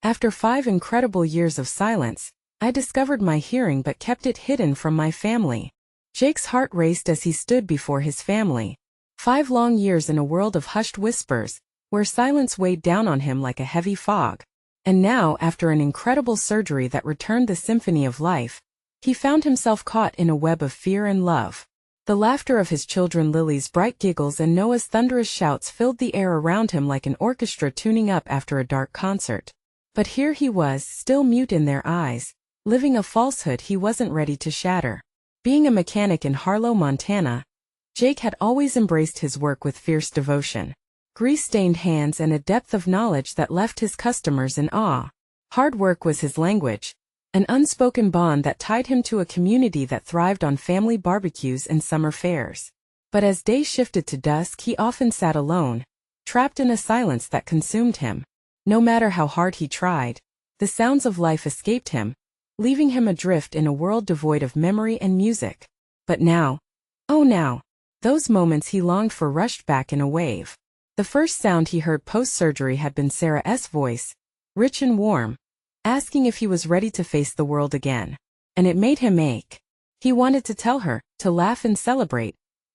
After 5 incredible years of silence, I discovered my hearing but kept it hidden from my family. Jake's heart raced as he stood before his family. 5 long years in a world of hushed whispers, where silence weighed down on him like a heavy fog. And now, after an incredible surgery that returned the symphony of life, he found himself caught in a web of fear and love. The laughter of his children, Lily's bright giggles and Noah's thunderous shouts filled the air around him like an orchestra tuning up after a dark concert. But here he was, still mute in their eyes, living a falsehood he wasn't ready to shatter. Being a mechanic in Harlow, Montana, Jake had always embraced his work with fierce devotion, grease-stained hands and a depth of knowledge that left his customers in awe. Hard work was his language, an unspoken bond that tied him to a community that thrived on family barbecues and summer fairs. But as day shifted to dusk, he often sat alone, trapped in a silence that consumed him. No matter how hard he tried, the sounds of life escaped him, leaving him adrift in a world devoid of memory and music. But now, oh now, those moments he longed for rushed back in a wave. The first sound he heard post-surgery had been Sarah's voice, rich and warm, asking if he was ready to face the world again. And it made him ache. He wanted to tell her, to laugh and celebrate,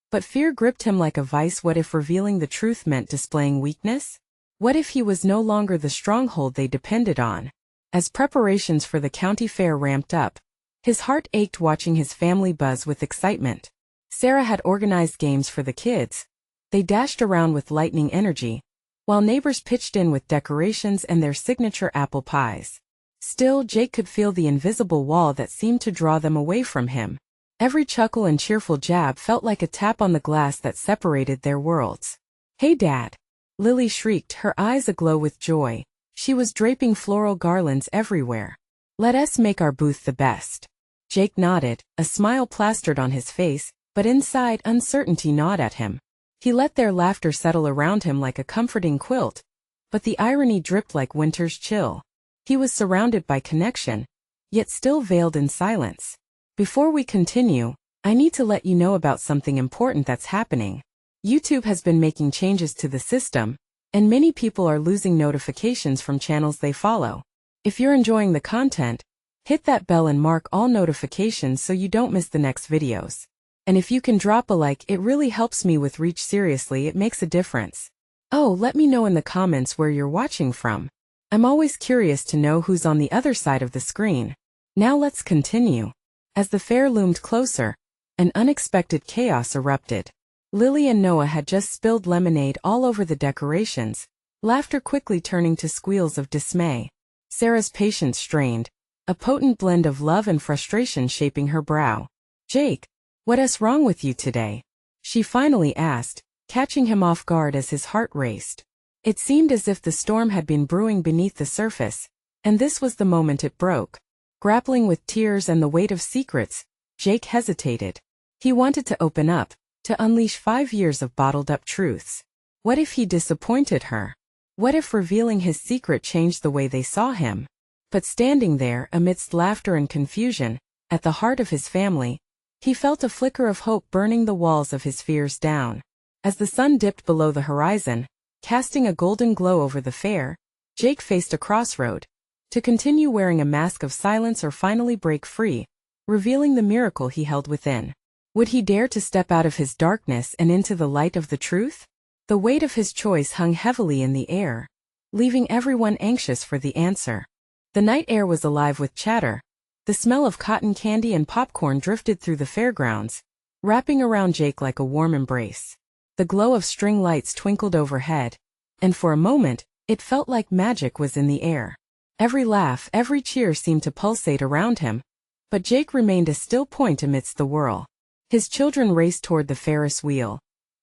but fear gripped him like a vice. What if revealing the truth meant displaying weakness? What if he was no longer the stronghold they depended on? As preparations for the county fair ramped up, his heart ached watching his family buzz with excitement. Sarah had organized games for the kids. They dashed around with lightning energy, while neighbors pitched in with decorations and their signature apple pies. Still, Jake could feel the invisible wall that seemed to draw them away from him. Every chuckle and cheerful jab felt like a tap on the glass that separated their worlds. "Hey, Dad!" Lily shrieked, her eyes aglow with joy. She was draping floral garlands everywhere. "Let us make our booth the best." Jake nodded, a smile plastered on his face, but inside uncertainty gnawed at him. He let their laughter settle around him like a comforting quilt, but the irony dripped like winter's chill. He was surrounded by connection, yet still veiled in silence. Before we continue, I need to let you know about something important that's happening. YouTube has been making changes to the system, and many people are losing notifications from channels they follow. If you're enjoying the content, hit that bell and mark all notifications so you don't miss the next videos. And if you can drop a like, it really helps me with reach. Seriously, it makes a difference. Oh, let me know in the comments where you're watching from. I'm always curious to know who's on the other side of the screen. Now let's continue. As the fair loomed closer, an unexpected chaos erupted. Lily and Noah had just spilled lemonade all over the decorations, laughter quickly turning to squeals of dismay. Sarah's patience strained, a potent blend of love and frustration shaping her brow. "Jake, what's wrong with you today?" she finally asked, catching him off guard as his heart raced. It seemed as if the storm had been brewing beneath the surface, and this was the moment it broke. Grappling with tears and the weight of secrets, Jake hesitated. He wanted to open up, to unleash 5 years of bottled-up truths. What if he disappointed her? What if revealing his secret changed the way they saw him? But standing there, amidst laughter and confusion, at the heart of his family, he felt a flicker of hope burning the walls of his fears down. As the sun dipped below the horizon, casting a golden glow over the fair, Jake faced a crossroad. To continue wearing a mask of silence or finally break free, revealing the miracle he held within. Would he dare to step out of his darkness and into the light of the truth? The weight of his choice hung heavily in the air, leaving everyone anxious for the answer. The night air was alive with chatter. The smell of cotton candy and popcorn drifted through the fairgrounds, wrapping around Jake like a warm embrace. The glow of string lights twinkled overhead, and for a moment, it felt like magic was in the air. Every laugh, every cheer seemed to pulsate around him, but Jake remained a still point amidst the whirl. His children raced toward the Ferris wheel,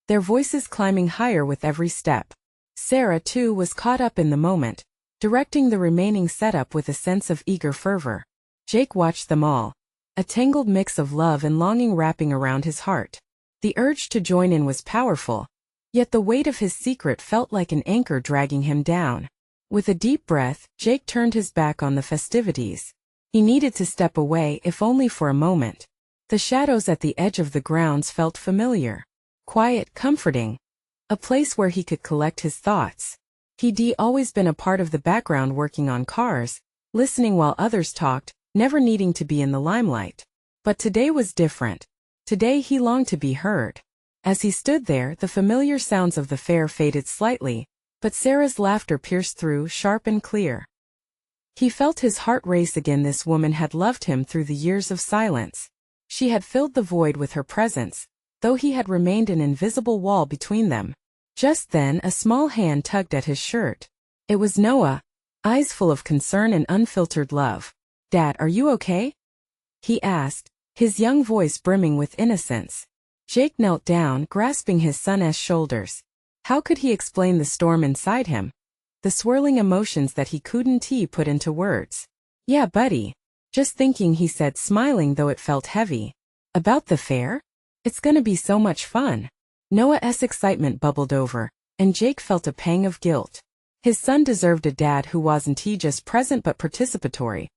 their voices climbing higher with every step. Sarah, too, was caught up in the moment, directing the remaining setup with a sense of eager fervor. Jake watched them all, a tangled mix of love and longing wrapping around his heart. The urge to join in was powerful, yet the weight of his secret felt like an anchor dragging him down. With a deep breath, Jake turned his back on the festivities. He needed to step away, if only for a moment. The shadows at the edge of the grounds felt familiar. Quiet, comforting. A place where he could collect his thoughts. He'd always been a part of the background working on cars, listening while others talked, never needing to be in the limelight. But today was different. Today he longed to be heard. As he stood there, the familiar sounds of the fair faded slightly, but Sarah's laughter pierced through, sharp and clear. He felt his heart race again. This woman had loved him through the years of silence. She had filled the void with her presence, though he had remained an invisible wall between them. Just then a small hand tugged at his shirt. It was Noah, eyes full of concern and unfiltered love. "Dad, are you okay?" he asked, his young voice brimming with innocence. Jake knelt down, grasping his son's shoulders. How could he explain the storm inside him? The swirling emotions that he couldn't put into words. "Yeah, buddy. Just thinking," he said, smiling though it felt heavy. "About the fair? It's gonna be so much fun." Noah's excitement bubbled over, and Jake felt a pang of guilt. His son deserved a dad who wasn't just present but participatory.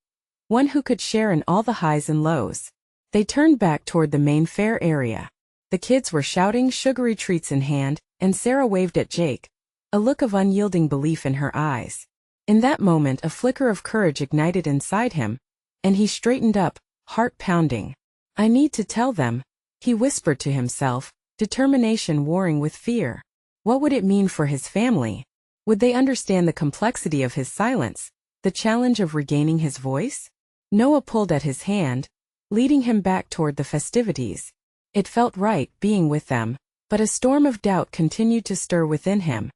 One who could share in all the highs and lows. They turned back toward the main fair area. The kids were shouting, sugary treats in hand, and Sarah waved at Jake, a look of unyielding belief in her eyes. In that moment a flicker of courage ignited inside him, and he straightened up, heart pounding. "I need to tell them," he whispered to himself, determination warring with fear. What would it mean for his family? Would they understand the complexity of his silence, the challenge of regaining his voice? Noah pulled at his hand, leading him back toward the festivities. It felt right being with them, but a storm of doubt continued to stir within him.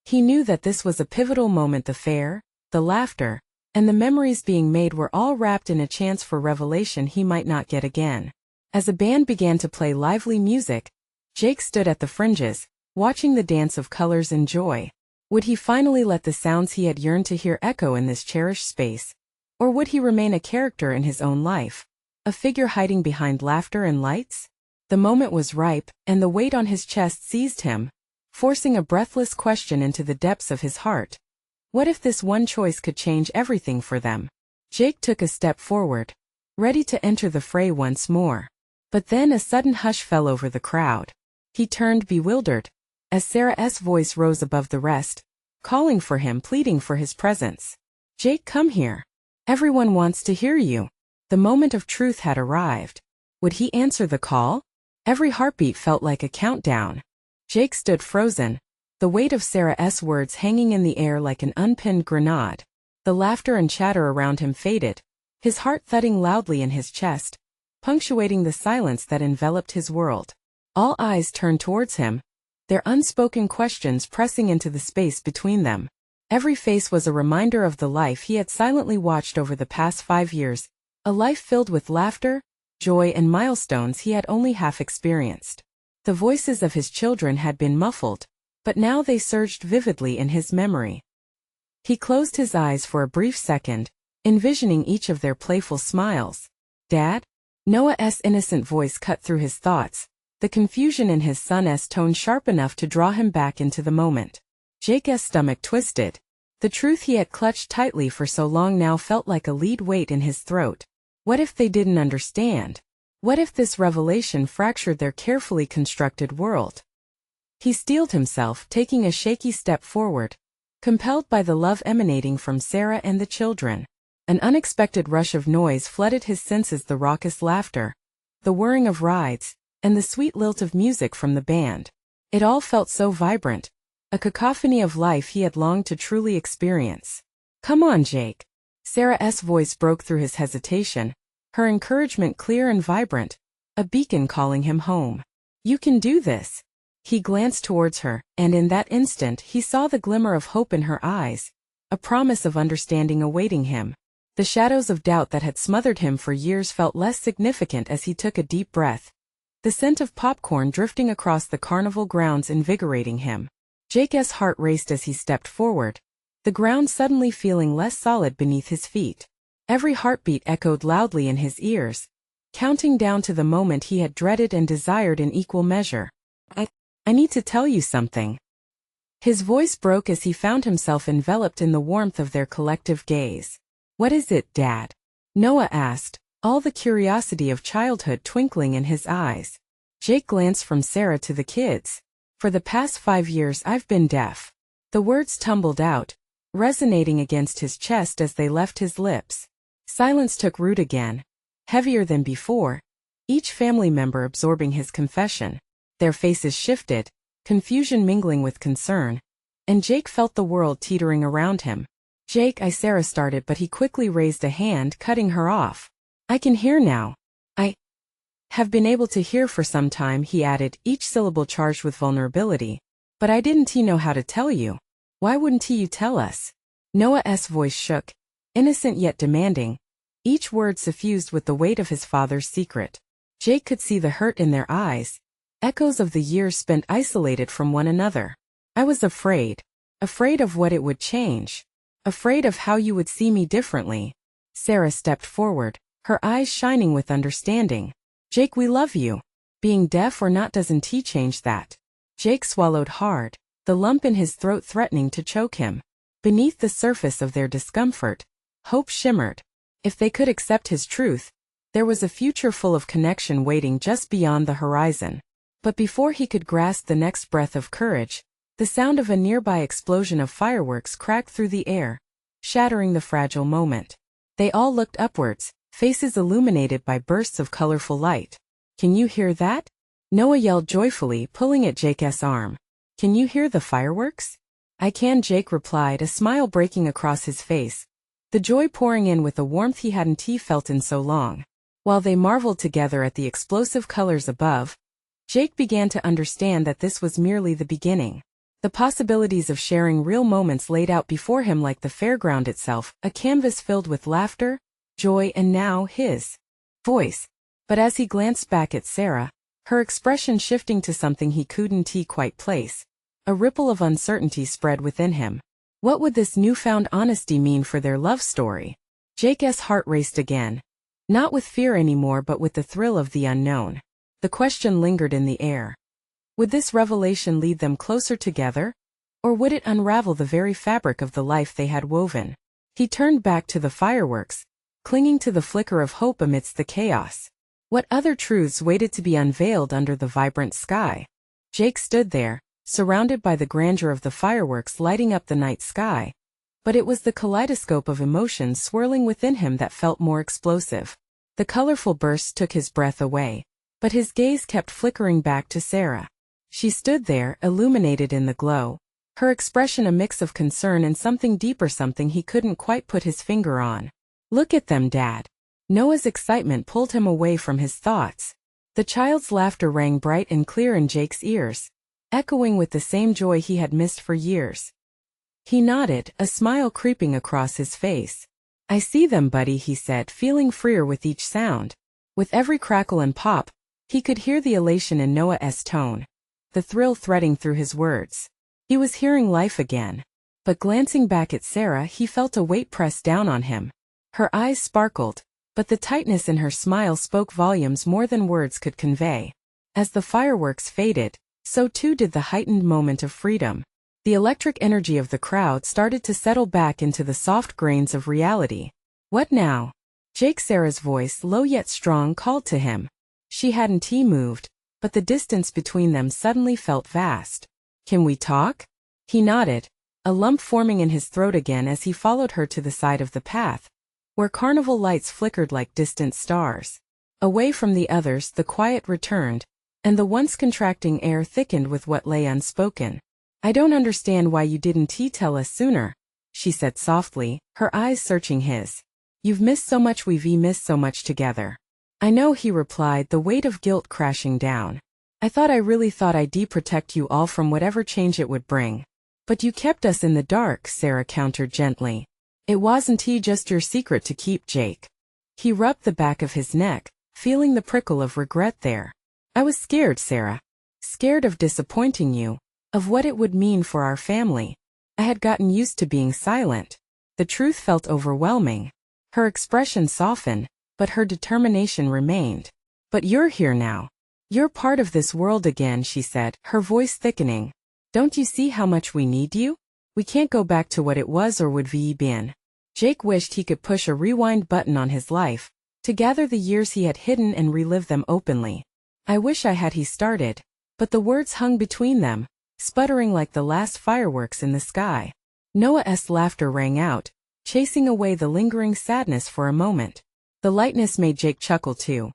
He knew that this was a pivotal moment. The fair, the laughter, and the memories being made were all wrapped in a chance for revelation he might not get again. As a band began to play lively music, Jake stood at the fringes, watching the dance of colors and joy. Would he finally let the sounds he had yearned to hear echo in this cherished space? Or would he remain a character in his own life, a figure hiding behind laughter and lights? The moment was ripe, and the weight on his chest seized him, forcing a breathless question into the depths of his heart. What if this one choice could change everything for them? Jake took a step forward, ready to enter the fray once more. But then a sudden hush fell over the crowd. He turned bewildered, as Sarah's voice rose above the rest, calling for him, pleading for his presence. "Jake, come here. Everyone wants to hear you." The moment of truth had arrived. Would he answer the call? Every heartbeat felt like a countdown. Jake stood frozen, the weight of Sarah's words hanging in the air like an unpinned grenade. The laughter and chatter around him faded, his heart thudding loudly in his chest, punctuating the silence that enveloped his world. All eyes turned towards him, their unspoken questions pressing into the space between them. Every face was a reminder of the life he had silently watched over the past 5 years, a life filled with laughter, joy and milestones he had only half experienced. The voices of his children had been muffled, but now they surged vividly in his memory. He closed his eyes for a brief second, envisioning each of their playful smiles. "Dad?" Noah's innocent voice cut through his thoughts, the confusion in his son's tone sharp enough to draw him back into the moment. Jake's stomach twisted. The truth he had clutched tightly for so long now felt like a lead weight in his throat. What if they didn't understand? What if this revelation fractured their carefully constructed world? He steeled himself, taking a shaky step forward, compelled by the love emanating from Sarah and the children. An unexpected rush of noise flooded his senses, the raucous laughter, the whirring of rides, and the sweet lilt of music from the band. It all felt so vibrant, a cacophony of life he had longed to truly experience. "Come on, Jake." Sarah's voice broke through his hesitation, her encouragement clear and vibrant, a beacon calling him home. "You can do this." He glanced towards her, and in that instant he saw the glimmer of hope in her eyes, a promise of understanding awaiting him. The shadows of doubt that had smothered him for years felt less significant as he took a deep breath, the scent of popcorn drifting across the carnival grounds invigorating him. Jake's heart raced as he stepped forward, the ground suddenly feeling less solid beneath his feet. Every heartbeat echoed loudly in his ears, counting down to the moment he had dreaded and desired in equal measure. I need to tell you something." His voice broke as he found himself enveloped in the warmth of their collective gaze. "What is it, Dad?" Noah asked, all the curiosity of childhood twinkling in his eyes. Jake glanced from Sarah to the kids. "For the past 5 years I've been deaf." The words tumbled out, resonating against his chest as they left his lips. Silence took root again, heavier than before, each family member absorbing his confession. Their faces shifted, confusion mingling with concern, and Jake felt the world teetering around him. "Jake," Sarah started, but he quickly raised a hand, cutting her off. "I can hear now. I have been able to hear for some time," he added, each syllable charged with vulnerability. "But I didn't know how to tell you." "Why wouldn't you tell us?" Noah's voice shook, innocent yet demanding, each word suffused with the weight of his father's secret. Jake could see the hurt in their eyes, echoes of the years spent isolated from one another. "I was afraid. Afraid of what it would change. Afraid of how you would see me differently." Sarah stepped forward, her eyes shining with understanding. "Jake, we love you. Being deaf or not doesn't change that." Jake swallowed hard, the lump in his throat threatening to choke him. Beneath the surface of their discomfort, hope shimmered. If they could accept his truth, there was a future full of connection waiting just beyond the horizon. But before he could grasp the next breath of courage, the sound of a nearby explosion of fireworks cracked through the air, shattering the fragile moment. They all looked upwards, faces illuminated by bursts of colorful light. "Can you hear that?" Noah yelled joyfully, pulling at Jake's arm. "Can you hear the fireworks?" "I can," Jake replied, a smile breaking across his face, the joy pouring in with a warmth he hadn't felt in so long. While they marveled together at the explosive colors above, Jake began to understand that this was merely the beginning. The possibilities of sharing real moments laid out before him like the fairground itself, a canvas filled with laughter, joy, and now his voice. But as he glanced back at Sarah, her expression shifting to something he couldn't quite place, a ripple of uncertainty spread within him. What would this newfound honesty mean for their love story? Jake's heart raced again. Not with fear anymore, but with the thrill of the unknown. The question lingered in the air. Would this revelation lead them closer together? Or would it unravel the very fabric of the life they had woven? He turned back to the fireworks, clinging to the flicker of hope amidst the chaos. What other truths waited to be unveiled under the vibrant sky? Jake stood there, surrounded by the grandeur of the fireworks lighting up the night sky. But it was the kaleidoscope of emotions swirling within him that felt more explosive. The colorful bursts took his breath away, but his gaze kept flickering back to Sarah. She stood there, illuminated in the glow, her expression a mix of concern and something deeper, something he couldn't quite put his finger on. "Look at them, Dad." Noah's excitement pulled him away from his thoughts. The child's laughter rang bright and clear in Jake's ears, echoing with the same joy he had missed for years. He nodded, a smile creeping across his face. "I see them, buddy," he said, feeling freer with each sound. With every crackle and pop, he could hear the elation in Noah's tone, the thrill threading through his words. He was hearing life again. But glancing back at Sarah, he felt a weight press down on him. Her eyes sparkled, but the tightness in her smile spoke volumes more than words could convey. As the fireworks faded, so too did the heightened moment of freedom. The electric energy of the crowd started to settle back into the soft grains of reality. "What now?" Sarah's voice, low yet strong, called to him. She hadn't moved, but the distance between them suddenly felt vast. "Can we talk?" He nodded, a lump forming in his throat again as he followed her to the side of the path, where carnival lights flickered like distant stars. Away from the others, the quiet returned, and the once contracting air thickened with what lay unspoken. "I don't understand why you didn't tell us sooner," she said softly, her eyes searching his. "You've missed so much, we've missed so much together." "I know," he replied, the weight of guilt crashing down. I really thought I'd protect you all from whatever change it would bring. But you kept us in the dark," Sarah countered gently. "It wasn't just your secret to keep, Jake." He rubbed the back of his neck, feeling the prickle of regret there. "I was scared, Sarah. Scared of disappointing you, of what it would mean for our family. I had gotten used to being silent." The truth felt overwhelming. Her expression softened, but her determination remained. "But you're here now. You're part of this world again," she said, her voice thickening. "Don't you see how much we need you? We can't go back to what it was or would be been." Jake wished he could push a rewind button on his life, to gather the years he had hidden and relive them openly. "I wish I had," he started, but the words hung between them, sputtering like the last fireworks in the sky. Noah's laughter rang out, chasing away the lingering sadness for a moment. The lightness made Jake chuckle too.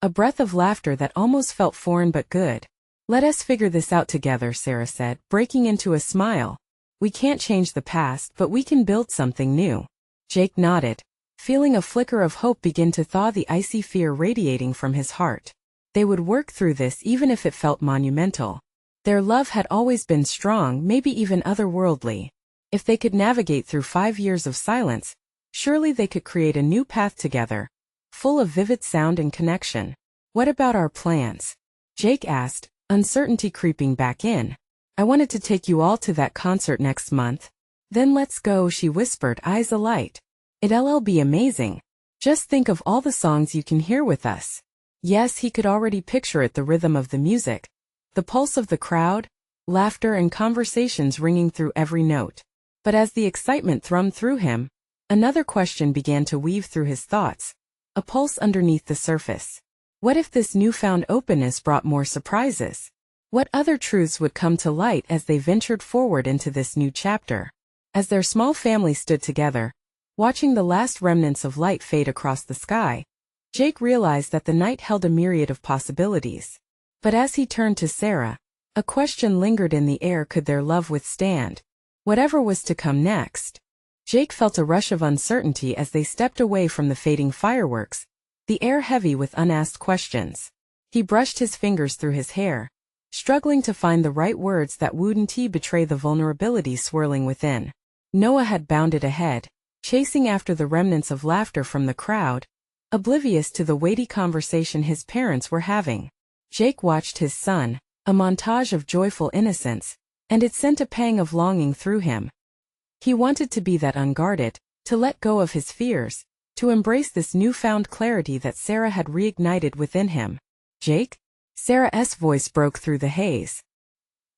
A breath of laughter that almost felt foreign but good. "Let us figure this out together," Sarah said, breaking into a smile. "We can't change the past, but we can build something new." Jake nodded, feeling a flicker of hope begin to thaw the icy fear radiating from his heart. They would work through this even if it felt monumental. Their love had always been strong, maybe even otherworldly. If they could navigate through 5 years of silence, surely they could create a new path together, full of vivid sound and connection. "What about our plans?" Jake asked, uncertainty creeping back in. "I wanted to take you all to that concert next month." "Then let's go," she whispered, eyes alight. "It'll be amazing. Just think of all the songs you can hear with us." Yes, he could already picture it, the rhythm of the music, the pulse of the crowd, laughter and conversations ringing through every note. But as the excitement thrummed through him, another question began to weave through his thoughts, a pulse underneath the surface. What if this newfound openness brought more surprises? What other truths would come to light as they ventured forward into this new chapter? As their small family stood together, watching the last remnants of light fade across the sky, Jake realized that the night held a myriad of possibilities. But as he turned to Sarah, a question lingered in the air: could their love withstand whatever was to come next? Jake felt a rush of uncertainty as they stepped away from the fading fireworks, the air heavy with unasked questions. He brushed his fingers through his hair, struggling to find the right words that wouldn't betray the vulnerability swirling within. Noah had bounded ahead, chasing after the remnants of laughter from the crowd, oblivious to the weighty conversation his parents were having. Jake watched his son, a montage of joyful innocence, and it sent a pang of longing through him. He wanted to be that unguarded, to let go of his fears, to embrace this newfound clarity that Sarah had reignited within him. "Jake?" Sarah's voice broke through the haze.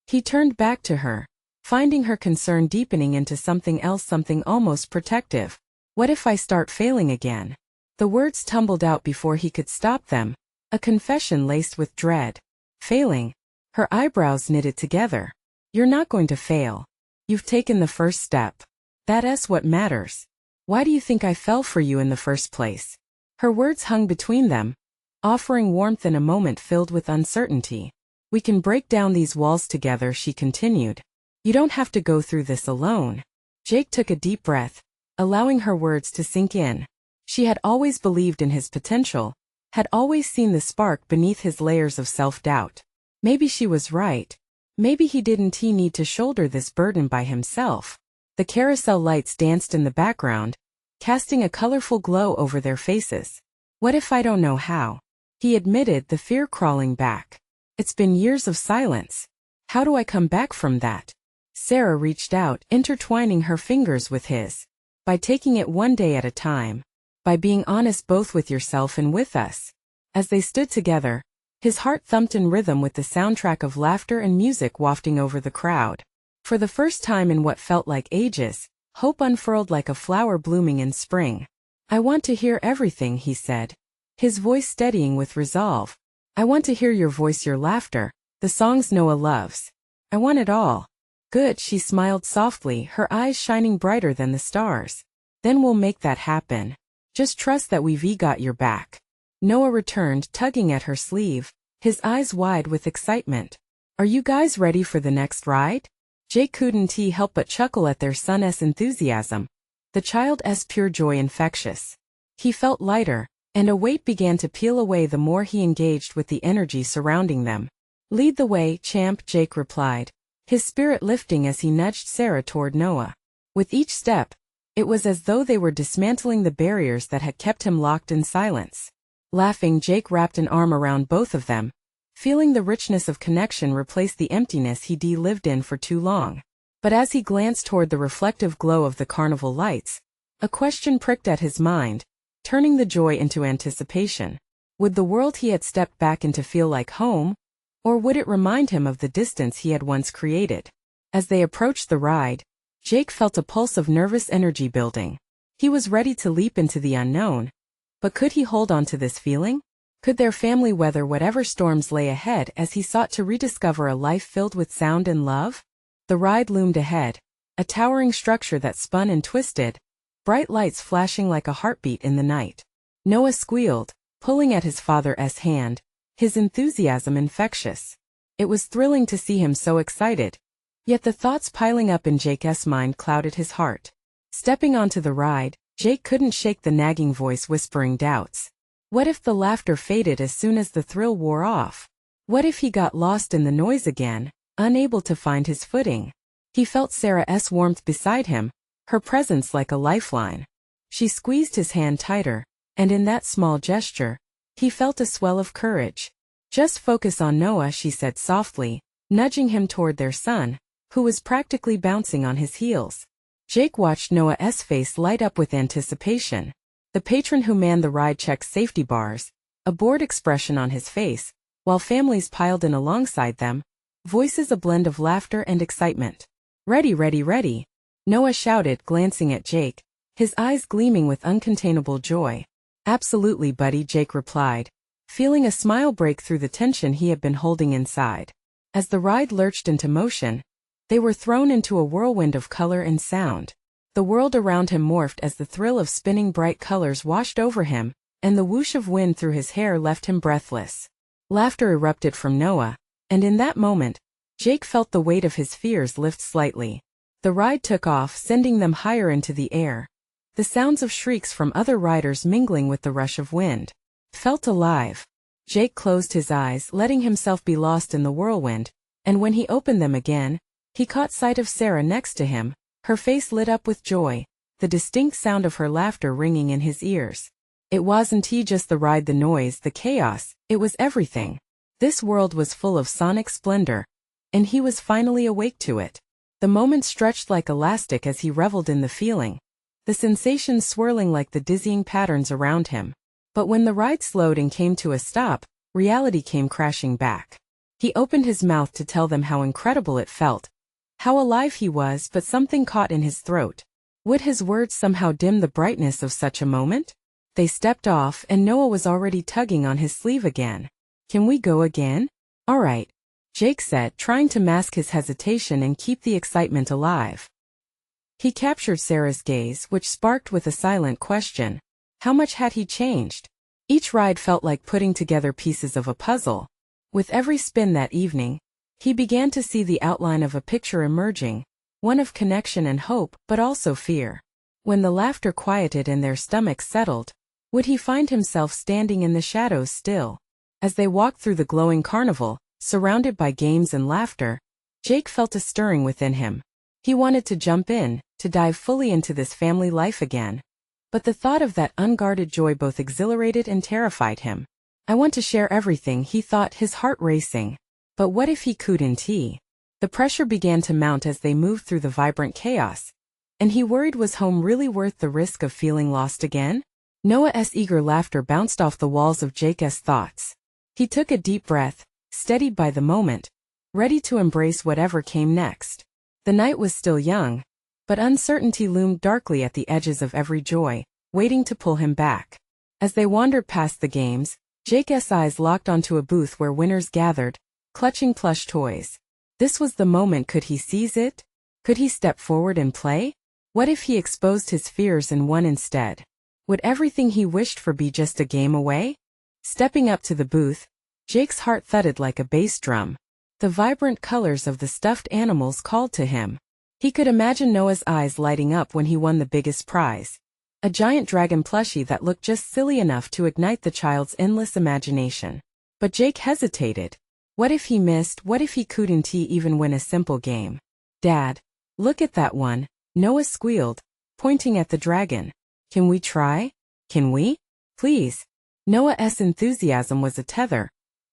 He turned back to her, finding her concern deepening into something else, something almost protective. "What if I start failing again?" The words tumbled out before he could stop them, a confession laced with dread. "Failing?" Her eyebrows knitted together. "You're not going to fail. You've taken the first step. That's what matters. Why do you think I fell for you in the first place?" Her words hung between them, offering warmth in a moment filled with uncertainty. "We can break down these walls together," she continued. "You don't have to go through this alone." Jake took a deep breath, allowing her words to sink in. She had always believed in his potential, had always seen the spark beneath his layers of self-doubt. Maybe she was right. Maybe he didn't need to shoulder this burden by himself. The carousel lights danced in the background, casting a colorful glow over their faces. "What if I don't know how?" he admitted, the fear crawling back. "It's been years of silence. How do I come back from that?" Sarah reached out, intertwining her fingers with his. "By taking it one day at a time. By being honest both with yourself and with us." As they stood together, his heart thumped in rhythm with the soundtrack of laughter and music wafting over the crowd. For the first time in what felt like ages, hope unfurled like a flower blooming in spring. "I want to hear everything," he said, his voice steadying with resolve. "I want to hear your voice, your laughter, the songs Noah loves. I want it all." "Good," she smiled softly, her eyes shining brighter than the stars. "Then we'll make that happen. Just trust that we've got your back." Noah returned, tugging at her sleeve, his eyes wide with excitement. "Are you guys ready for the next ride?" Jake couldn't help but chuckle at their son's enthusiasm, the child's pure joy infectious. He felt lighter, and a weight began to peel away the more he engaged with the energy surrounding them. "Lead the way, champ," Jake replied, his spirit lifting as he nudged Sarah toward Noah. With each step, it was as though they were dismantling the barriers that had kept him locked in silence. Laughing, Jake wrapped an arm around both of them, feeling the richness of connection replace the emptiness he'd lived in for too long. But as he glanced toward the reflective glow of the carnival lights, a question pricked at his mind, turning the joy into anticipation. Would the world he had stepped back into feel like home, or would it remind him of the distance he had once created? As they approached the ride, Jake felt a pulse of nervous energy building. He was ready to leap into the unknown. But could he hold on to this feeling? Could their family weather whatever storms lay ahead as he sought to rediscover a life filled with sound and love? The ride loomed ahead, a towering structure that spun and twisted, bright lights flashing like a heartbeat in the night. Noah squealed, pulling at his father's hand, his enthusiasm infectious. It was thrilling to see him so excited, yet the thoughts piling up in Jake's mind clouded his heart. Stepping onto the ride, Jake couldn't shake the nagging voice whispering doubts. What if the laughter faded as soon as the thrill wore off? What if he got lost in the noise again, unable to find his footing? He felt Sarah's warmth beside him, her presence like a lifeline. She squeezed his hand tighter, and in that small gesture, he felt a swell of courage. Just focus on Noah, she said softly, nudging him toward their son, who was practically bouncing on his heels. Jake watched Noah's face light up with anticipation. The patron who manned the ride checked safety bars, a bored expression on his face, while families piled in alongside them, voices a blend of laughter and excitement. Ready, ready, ready, Noah shouted, glancing at Jake, his eyes gleaming with uncontainable joy. Absolutely, buddy, Jake replied, feeling a smile break through the tension he had been holding inside. As the ride lurched into motion, they were thrown into a whirlwind of color and sound. The world around him morphed as the thrill of spinning bright colors washed over him, and the whoosh of wind through his hair left him breathless. Laughter erupted from Noah, and in that moment, Jake felt the weight of his fears lift slightly. The ride took off, sending them higher into the air. The sounds of shrieks from other riders mingling with the rush of wind felt alive. Jake closed his eyes, letting himself be lost in the whirlwind, and when he opened them again, he caught sight of Sarah next to him, her face lit up with joy, the distinct sound of her laughter ringing in his ears. It wasn't just the ride, the noise, the chaos, it was everything. This world was full of sonic splendor, and he was finally awake to it. The moment stretched like elastic as he reveled in the feeling, the sensations swirling like the dizzying patterns around him. But when the ride slowed and came to a stop, reality came crashing back. He opened his mouth to tell them how incredible it felt, how alive he was, but something caught in his throat. Would his words somehow dim the brightness of such a moment? They stepped off, and Noah was already tugging on his sleeve again. Can we go again? All right, Jake said, trying to mask his hesitation and keep the excitement alive. He captured Sarah's gaze, which sparked with a silent question. How much had he changed? Each ride felt like putting together pieces of a puzzle. With every spin that evening, he began to see the outline of a picture emerging, one of connection and hope, but also fear. When the laughter quieted and their stomachs settled, would he find himself standing in the shadows still? As they walked through the glowing carnival, surrounded by games and laughter, Jake felt a stirring within him. He wanted to jump in, to dive fully into this family life again. But the thought of that unguarded joy both exhilarated and terrified him. I want to share everything, he thought, his heart racing. But what if he couldn't? The pressure began to mount as they moved through the vibrant chaos. And he worried, was home really worth the risk of feeling lost again? Noah's eager laughter bounced off the walls of Jake's thoughts. He took a deep breath, steadied by the moment, ready to embrace whatever came next. The night was still young, but uncertainty loomed darkly at the edges of every joy, waiting to pull him back. As they wandered past the games, Jake's eyes locked onto a booth where winners gathered, clutching plush toys. This was the moment. Could he seize it? Could he step forward and play? What if he exposed his fears and won instead? Would everything he wished for be just a game away? Stepping up to the booth, Jake's heart thudded like a bass drum. The vibrant colors of the stuffed animals called to him. He could imagine Noah's eyes lighting up when he won the biggest prize. A giant dragon plushie that looked just silly enough to ignite the child's endless imagination. But Jake hesitated. What if he missed? What if he couldn't even win a simple game? Dad, look at that one, Noah squealed, pointing at the dragon. Can we try? Can we? Please. Noah's enthusiasm was a tether,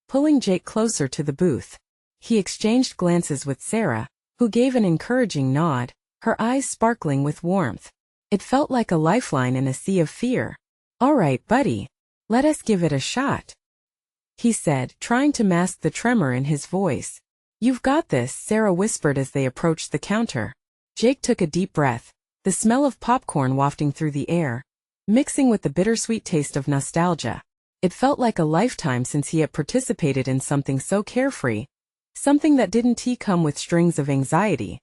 pulling Jake closer to the booth. He exchanged glances with Sarah, who gave an encouraging nod, her eyes sparkling with warmth. It felt like a lifeline in a sea of fear. All right, buddy. Let us give it a shot, he said, trying to mask the tremor in his voice. You've got this, Sarah whispered as they approached the counter. Jake took a deep breath, the smell of popcorn wafting through the air, mixing with the bittersweet taste of nostalgia. It felt like a lifetime since he had participated in something so carefree, something that didn't come with strings of anxiety.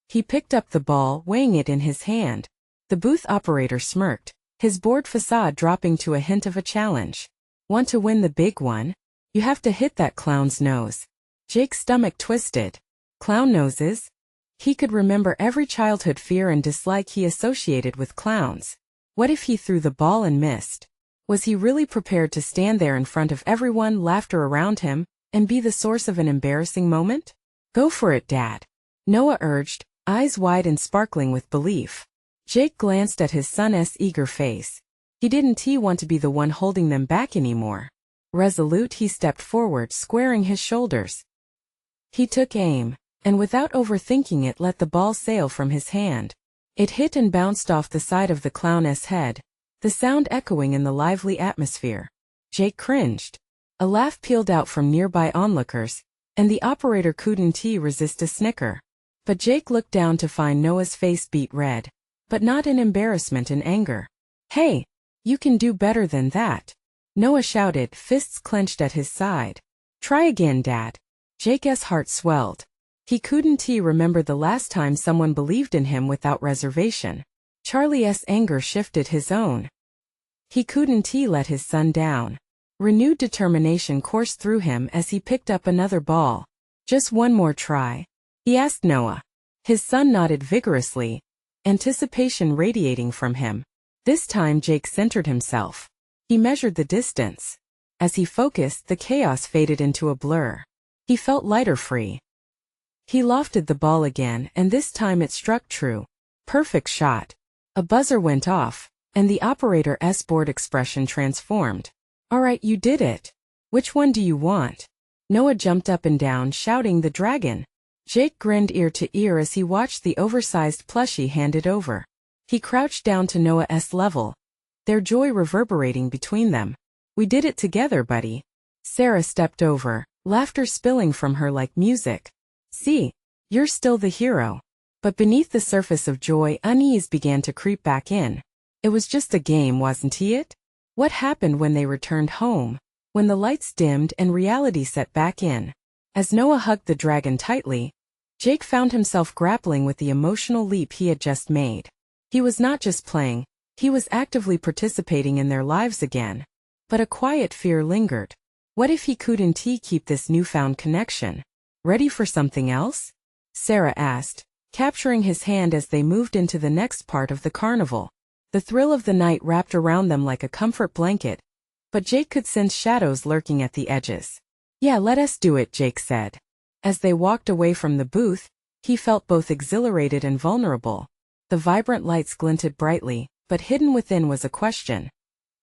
He picked up the ball, weighing it in his hand. The booth operator smirked, his bored facade dropping to a hint of a challenge. Want to win the big one? You have to hit that clown's nose. Jake's stomach twisted. Clown noses? He could remember every childhood fear and dislike he associated with clowns. What if he threw the ball and missed? Was he really prepared to stand there in front of everyone, laughter around him, and be the source of an embarrassing moment? Go for it, Dad, Noah urged, eyes wide and sparkling with belief. Jake glanced at his son's eager face. He didn't want to be the one holding them back anymore. Resolute, he stepped forward, squaring his shoulders. He took aim, and without overthinking it, let the ball sail from his hand. It hit and bounced off the side of the clown's head, the sound echoing in the lively atmosphere. Jake cringed. A laugh pealed out from nearby onlookers, and the operator couldn't resist a snicker. But Jake looked down to find Noah's face beet red, but not in embarrassment and anger. Hey, you can do better than that, Noah shouted, fists clenched at his side. Try again, Dad. Jake's heart swelled. He couldn't remember the last time someone believed in him without reservation. Charlie's anger shifted his own. He couldn't let his son down. Renewed determination coursed through him as he picked up another ball. Just one more try? He asked Noah. His son nodded vigorously, anticipation radiating from him. This time Jake centered himself. He measured the distance. As he focused, the chaos faded into a blur. He felt lighter, free. He lofted the ball again, and this time it struck true. Perfect shot. A buzzer went off, and the operator's bored expression transformed. All right, you did it. Which one do you want? Noah jumped up and down, shouting the dragon. Jake grinned ear to ear as he watched the oversized plushie handed over. He crouched down to Noah's level, their joy reverberating between them. We did it together, buddy. Sarah stepped over, laughter spilling from her like music. See, you're still the hero. But beneath the surface of joy, unease began to creep back in. It was just a game, wasn't it? What happened when they returned home? When the lights dimmed and reality set back in? As Noah hugged the dragon tightly, Jake found himself grappling with the emotional leap he had just made. He was not just playing, he was actively participating in their lives again. But a quiet fear lingered. What if he couldn't keep this newfound connection? Ready for something else? Sarah asked, capturing his hand as they moved into the next part of the carnival. The thrill of the night wrapped around them like a comfort blanket, but Jake could sense shadows lurking at the edges. Yeah, let us do it, Jake said. As they walked away from the booth, he felt both exhilarated and vulnerable. The vibrant lights glinted brightly, but hidden within was a question.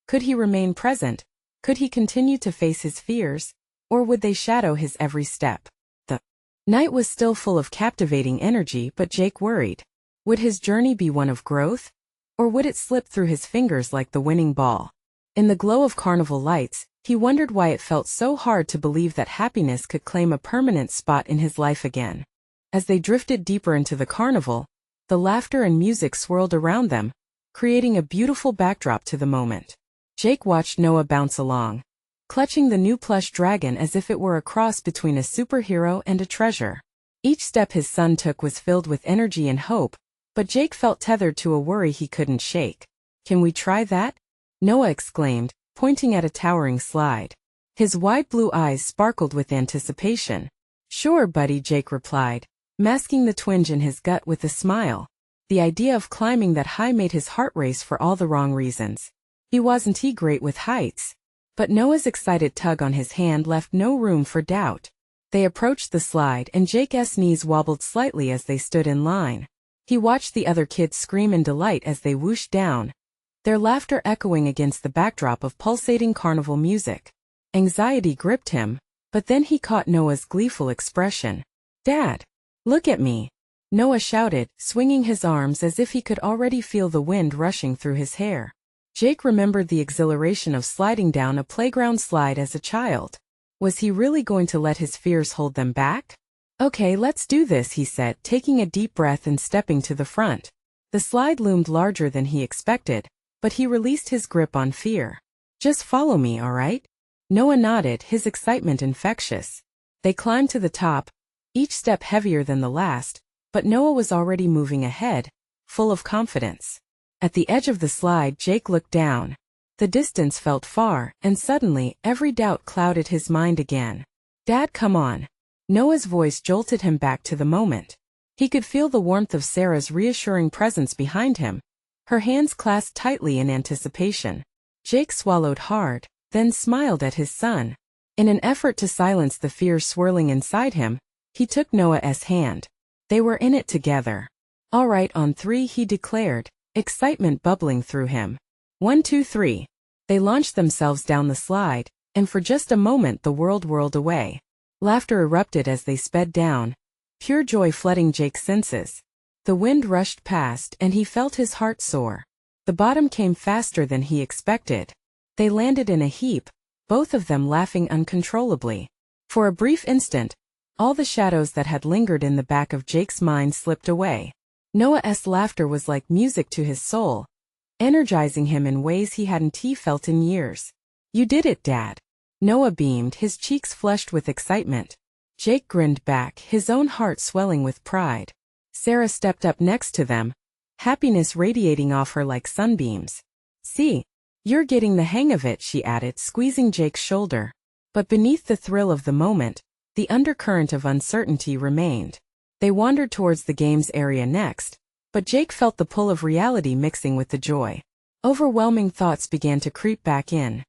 Could he remain present? Could he continue to face his fears? Or would they shadow his every step? The night was still full of captivating energy, but Jake worried. Would his journey be one of growth? Or would it slip through his fingers like the winning ball? In the glow of carnival lights, he wondered why it felt so hard to believe that happiness could claim a permanent spot in his life again. As they drifted deeper into the carnival, the laughter and music swirled around them, creating a beautiful backdrop to the moment. Jake watched Noah bounce along, clutching the new plush dragon as if it were a cross between a superhero and a treasure. Each step his son took was filled with energy and hope, but Jake felt tethered to a worry he couldn't shake. Can we try that? Noah exclaimed, pointing at a towering slide. His wide blue eyes sparkled with anticipation. Sure, buddy, Jake replied, masking the twinge in his gut with a smile. The idea of climbing that high made his heart race for all the wrong reasons. He wasn't great with heights. But Noah's excited tug on his hand left no room for doubt. They approached the slide and Jake's knees wobbled slightly as they stood in line. He watched the other kids scream in delight as they whooshed down, their laughter echoing against the backdrop of pulsating carnival music. Anxiety gripped him, but then he caught Noah's gleeful expression. Dad, look at me, Noah shouted, swinging his arms as if he could already feel the wind rushing through his hair. Jake remembered the exhilaration of sliding down a playground slide as a child. Was he really going to let his fears hold them back? Okay, let's do this, he said, taking a deep breath and stepping to the front. The slide loomed larger than he expected, but he released his grip on fear. Just follow me, alright? Noah nodded, his excitement infectious. They climbed to the top, each step heavier than the last, but Noah was already moving ahead, full of confidence. At the edge of the slide, Jake looked down. The distance felt far, and suddenly, every doubt clouded his mind again. Dad, come on. Noah's voice jolted him back to the moment. He could feel the warmth of Sarah's reassuring presence behind him, her hands clasped tightly in anticipation. Jake swallowed hard, then smiled at his son. In an effort to silence the fear swirling inside him, he took Noah's hand. They were in it together. All right, on three, he declared, excitement bubbling through him. 1, 2, 3. They launched themselves down the slide, and for just a moment the world whirled away. Laughter erupted as they sped down, pure joy flooding Jake's senses. The wind rushed past and he felt his heart soar. The bottom came faster than he expected. They landed in a heap, both of them laughing uncontrollably. For a brief instant, all the shadows that had lingered in the back of Jake's mind slipped away. Noah's laughter was like music to his soul, energizing him in ways he hadn't felt in years. You did it, Dad. Noah beamed, his cheeks flushed with excitement. Jake grinned back, his own heart swelling with pride. Sarah stepped up next to them, happiness radiating off her like sunbeams. See, you're getting the hang of it, she added, squeezing Jake's shoulder. But beneath the thrill of the moment, the undercurrent of uncertainty remained. They wandered towards the games area next, but Jake felt the pull of reality mixing with the joy. Overwhelming thoughts began to creep back in.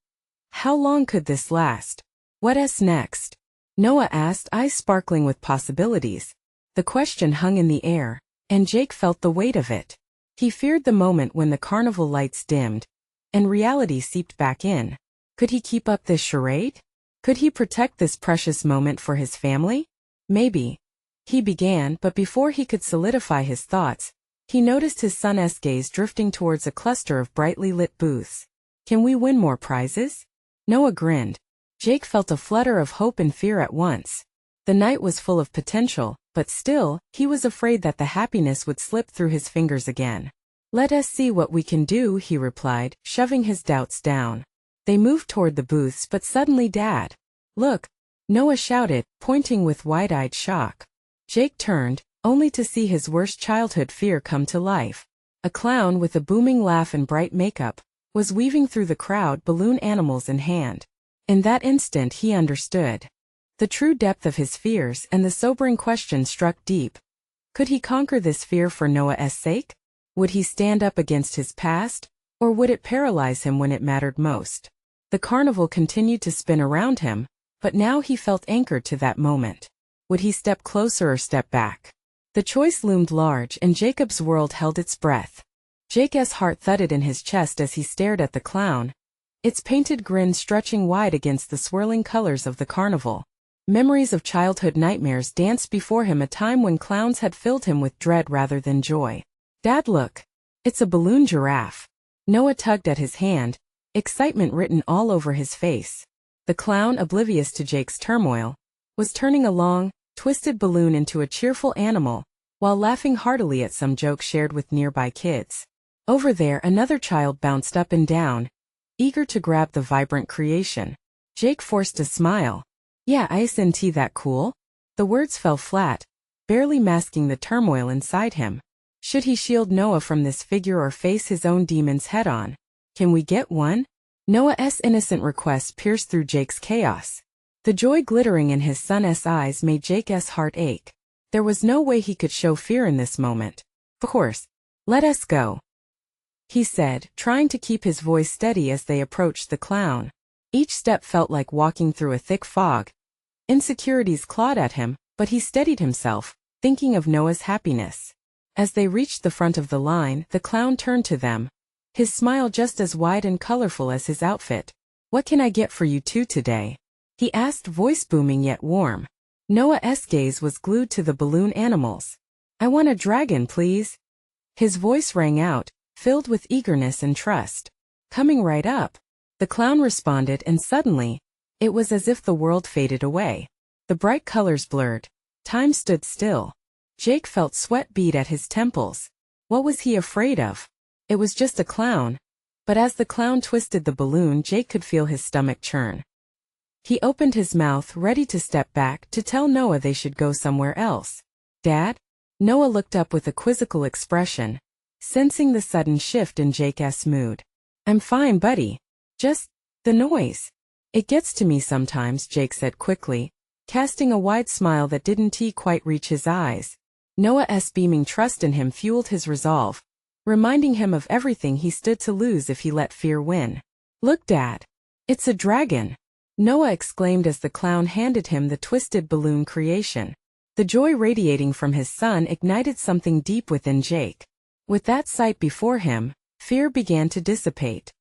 How long could this last? What's next? Noah asked, eyes sparkling with possibilities. The question hung in the air, and Jake felt the weight of it. He feared the moment when the carnival lights dimmed, and reality seeped back in. Could he keep up this charade? Could he protect this precious moment for his family? Maybe. He began, but before he could solidify his thoughts, he noticed his son's gaze drifting towards a cluster of brightly lit booths. Can we win more prizes? Noah grinned. Jake felt a flutter of hope and fear at once. The night was full of potential, but still, he was afraid that the happiness would slip through his fingers again. Let us see what we can do, he replied, shoving his doubts down. They moved toward the booths, but suddenly, Dad. Look! Noah shouted, pointing with wide-eyed shock. Jake turned, only to see his worst childhood fear come to life. A clown with a booming laugh and bright makeup was weaving through the crowd, balloon animals in hand. In that instant he understood the true depth of his fears, and the sobering question struck deep. Could he conquer this fear for Noah's sake? Would he stand up against his past, or would it paralyze him when it mattered most? The carnival continued to spin around him, but now he felt anchored to that moment. Would he step closer or step back? The choice loomed large, and Jacob's world held its breath. Jake's heart thudded in his chest as he stared at the clown, its painted grin stretching wide against the swirling colors of the carnival. Memories of childhood nightmares danced before him, a time when clowns had filled him with dread rather than joy. Dad, look! It's a balloon giraffe. Noah tugged at his hand, excitement written all over his face. The clown, oblivious to Jake's turmoil, was turning a long, twisted balloon into a cheerful animal, while laughing heartily at some joke shared with nearby kids. Over there, another child bounced up and down, eager to grab the vibrant creation. Jake forced a smile. Yeah, isn't that cool? The words fell flat, barely masking the turmoil inside him. Should he shield Noah from this figure or face his own demons head-on? Can we get one? Noah's innocent request pierced through Jake's chaos. The joy glittering in his son's eyes made Jake's heart ache. There was no way he could show fear in this moment. Of course. Let us go, he said, trying to keep his voice steady as they approached the clown. Each step felt like walking through a thick fog. Insecurities clawed at him, but he steadied himself, thinking of Noah's happiness. As they reached the front of the line, the clown turned to them, his smile just as wide and colorful as his outfit. What can I get for you two today? He asked, voice booming yet warm. Noah's gaze was glued to the balloon animals. I want a dragon, please. His voice rang out, filled with eagerness and trust. Coming right up. The clown responded, and suddenly, it was as if the world faded away. The bright colors blurred. Time stood still. Jake felt sweat bead at his temples. What was he afraid of? It was just a clown. But as the clown twisted the balloon, Jake could feel his stomach churn. He opened his mouth, ready to step back, to tell Noah they should go somewhere else. "Dad?" Noah looked up with a quizzical expression, sensing the sudden shift in Jake's mood. "I'm fine, buddy. Just the noise. It gets to me sometimes," Jake said quickly, casting a wide smile that didn't quite reach his eyes. Noah's beaming trust in him fueled his resolve, reminding him of everything he stood to lose if he let fear win. "Look, Dad. It's a dragon," Noah exclaimed as the clown handed him the twisted balloon creation. The joy radiating from his son ignited something deep within Jake. With that sight before him, fear began to dissipate.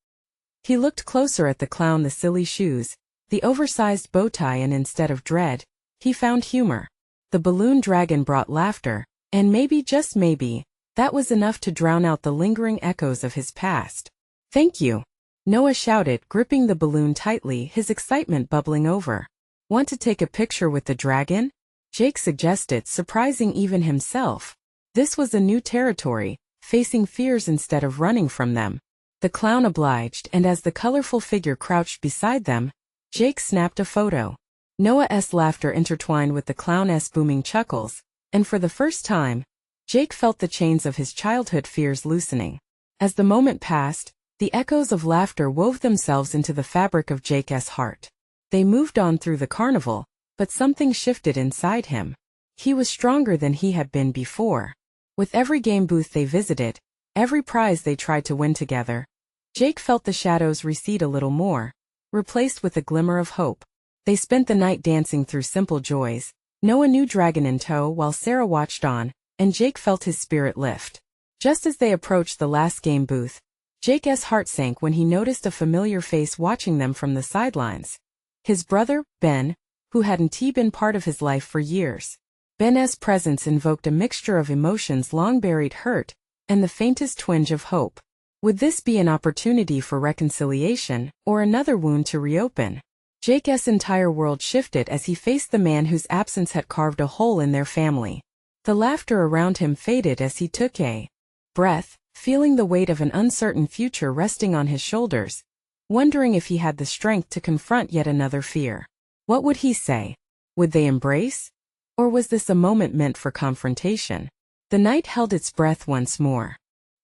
He looked closer at the clown, the silly shoes, the oversized bow tie, and instead of dread, he found humor. The balloon dragon brought laughter, and maybe, just maybe, that was enough to drown out the lingering echoes of his past. "Thank you," Noah shouted, gripping the balloon tightly, his excitement bubbling over. "Want to take a picture with the dragon?" Jake suggested, surprising even himself. This was a new territory, facing fears instead of running from them. The clown obliged, and as the colorful figure crouched beside them, Jake snapped a photo. Noah's laughter intertwined with the clown's booming chuckles, and for the first time, Jake felt the chains of his childhood fears loosening. As the moment passed, the echoes of laughter wove themselves into the fabric of Jake's heart. They moved on through the carnival, but something shifted inside him. He was stronger than he had been before. With every game booth they visited, every prize they tried to win together, Jake felt the shadows recede a little more, replaced with a glimmer of hope. They spent the night dancing through simple joys, Noah new dragon in tow while Sarah watched on, and Jake felt his spirit lift. Just as they approached the last game booth, Jake's heart sank when he noticed a familiar face watching them from the sidelines. His brother, Ben, who hadn't been part of his life for years. Ben's presence invoked a mixture of emotions: long buried hurt, and the faintest twinge of hope. Would this be an opportunity for reconciliation, or another wound to reopen? Jake's entire world shifted as he faced the man whose absence had carved a hole in their family. The laughter around him faded as he took a breath, feeling the weight of an uncertain future resting on his shoulders, wondering if he had the strength to confront yet another fear. What would he say? Would they embrace? Or was this a moment meant for confrontation? The night held its breath once more.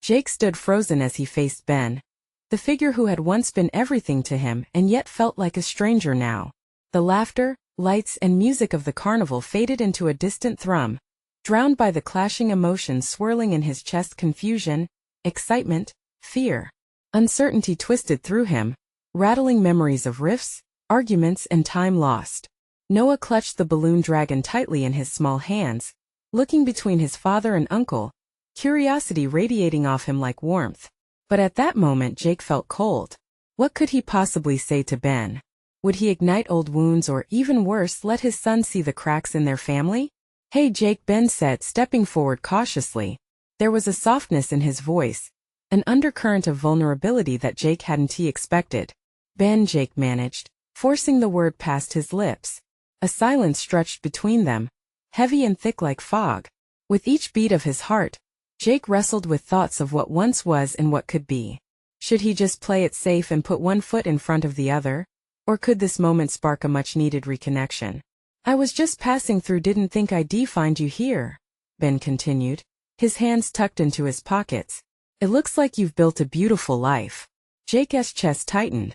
Jake stood frozen as he faced Ben, the figure who had once been everything to him and yet felt like a stranger now. The laughter, lights, and music of the carnival faded into a distant thrum, drowned by the clashing emotions swirling in his chest: confusion, excitement, fear. Uncertainty twisted through him, rattling memories of rifts, arguments, and time lost. Noah clutched the balloon dragon tightly in his small hands, looking between his father and uncle, curiosity radiating off him like warmth. But at that moment Jake felt cold. What could he possibly say to Ben? Would he ignite old wounds, or even worse, let his son see the cracks in their family? "Hey Jake," Ben said, stepping forward cautiously. There was a softness in his voice, an undercurrent of vulnerability that Jake hadn't expected. "Ben," Jake managed, forcing the word past his lips. A silence stretched between them, heavy and thick like fog. With each beat of his heart, Jake wrestled with thoughts of what once was and what could be. Should he just play it safe and put one foot in front of the other? Or could this moment spark a much-needed reconnection? "I was just passing through, didn't think I'd find you here," Ben continued, his hands tucked into his pockets. "It looks like you've built a beautiful life." Jake's chest tightened.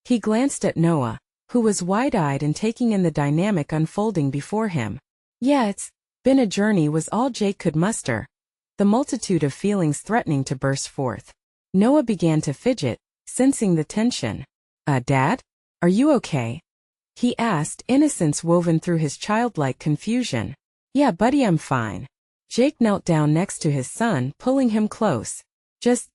He glanced at Noah, who was wide-eyed and taking in the dynamic unfolding before him. "Yeah, it's been a journey," was all Jake could muster, the multitude of feelings threatening to burst forth. Noah began to fidget, sensing the tension. Dad? Are you okay?" he asked, innocence woven through his childlike confusion. "Yeah, buddy, I'm fine." Jake knelt down next to his son, pulling him close. "Just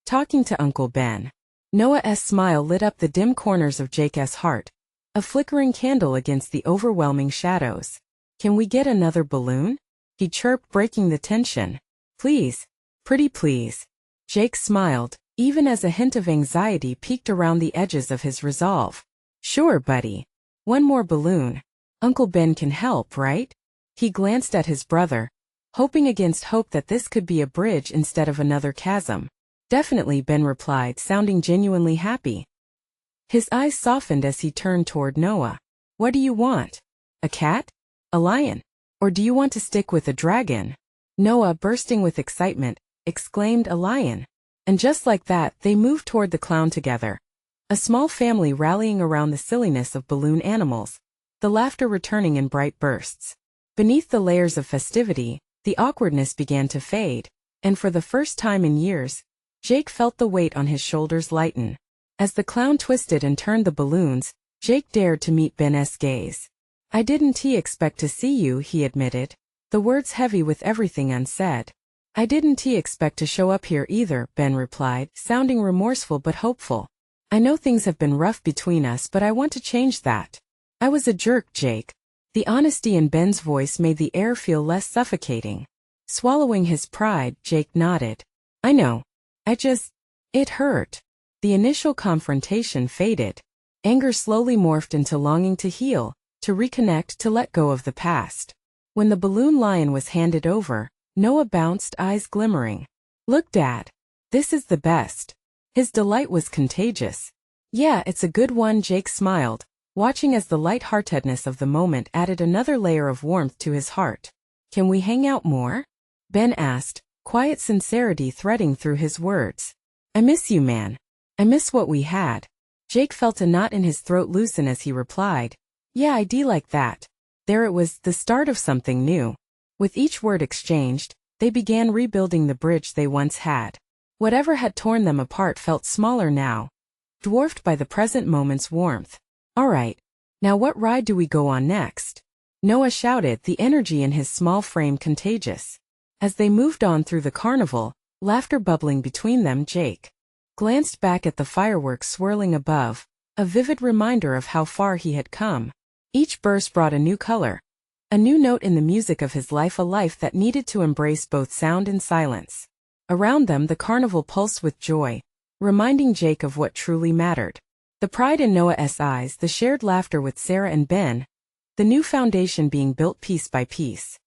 talking to Uncle Ben." Noah's smile lit up the dim corners of Jake's heart, a flickering candle against the overwhelming shadows. "Can we get another balloon?" he chirped, breaking the tension. "Please. Pretty please." Jake smiled, even as a hint of anxiety peeked around the edges of his resolve. "Sure, buddy. One more balloon. Uncle Ben can help, right?" He glanced at his brother, hoping against hope that this could be a bridge instead of another chasm. Definitely, Ben replied, sounding genuinely happy. His eyes softened as he turned toward Noah. What do you want? A cat? A lion? Or do you want to stick with a dragon? Noah, bursting with excitement, exclaimed, a lion. And just like that, they moved toward the clown together. A small family rallying around the silliness of balloon animals, the laughter returning in bright bursts. Beneath the layers of festivity, the awkwardness began to fade, and for the first time in years, Jake felt the weight on his shoulders lighten. As the clown twisted and turned the balloons, Jake dared to meet Ben's gaze. I didn't expect to see you, he admitted, the words heavy with everything unsaid. I didn't expect to show up here either, Ben replied, sounding remorseful but hopeful. I know things have been rough between us, but I want to change that. I was a jerk, Jake. The honesty in Ben's voice made the air feel less suffocating. Swallowing his pride, Jake nodded. I know. It hurt. The initial confrontation faded. Anger slowly morphed into longing to heal, to reconnect, to let go of the past. When the balloon lion was handed over, Noah bounced, eyes glimmering. Look, Dad. This is the best. His delight was contagious. Yeah, it's a good one, Jake smiled, watching as the lightheartedness of the moment added another layer of warmth to his heart. Can we hang out more? Ben asked, quiet sincerity threading through his words. I miss you, man. I miss what we had. Jake felt a knot in his throat loosen as he replied. Yeah, I'd like that. There it was, the start of something new. With each word exchanged, they began rebuilding the bridge they once had. Whatever had torn them apart felt smaller now, dwarfed by the present moment's warmth. All right, now what ride do we go on next? Noah shouted, the energy in his small frame contagious. As they moved on through the carnival, laughter bubbling between them, Jake glanced back at the fireworks swirling above, a vivid reminder of how far he had come. Each burst brought a new color, a new note in the music of his life, a life that needed to embrace both sound and silence. Around them the carnival pulsed with joy, reminding Jake of what truly mattered. The pride in Noah's eyes, the shared laughter with Sarah and Ben, the new foundation being built piece by piece.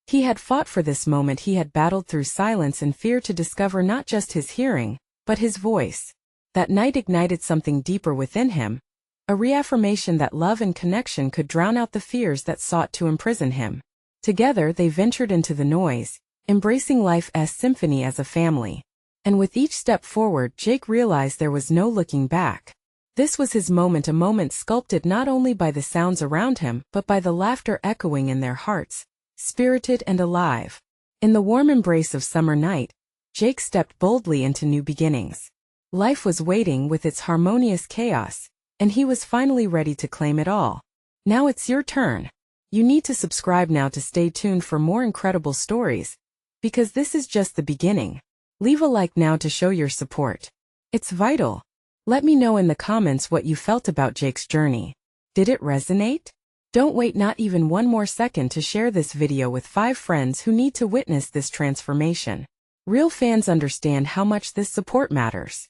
He had fought for this moment, he had battled through silence and fear to discover not just his hearing, but his voice. That night ignited something deeper within him, a reaffirmation that love and connection could drown out the fears that sought to imprison him. Together they ventured into the noise, embracing life's symphony as a family. And with each step forward, Jake realized there was no looking back. This was his moment, a moment sculpted not only by the sounds around him, but by the laughter echoing in their hearts, spirited and alive. In the warm embrace of summer night, Jake stepped boldly into new beginnings. Life was waiting with its harmonious chaos, and he was finally ready to claim it all. Now it's your turn. You need to subscribe now to stay tuned for more incredible stories, because this is just the beginning. Leave a like now to show your support. It's vital. Let me know in the comments what you felt about Jake's journey. Did it resonate? Don't wait not even one more second to share this video with 5 friends who need to witness this transformation. Real fans understand how much this support matters.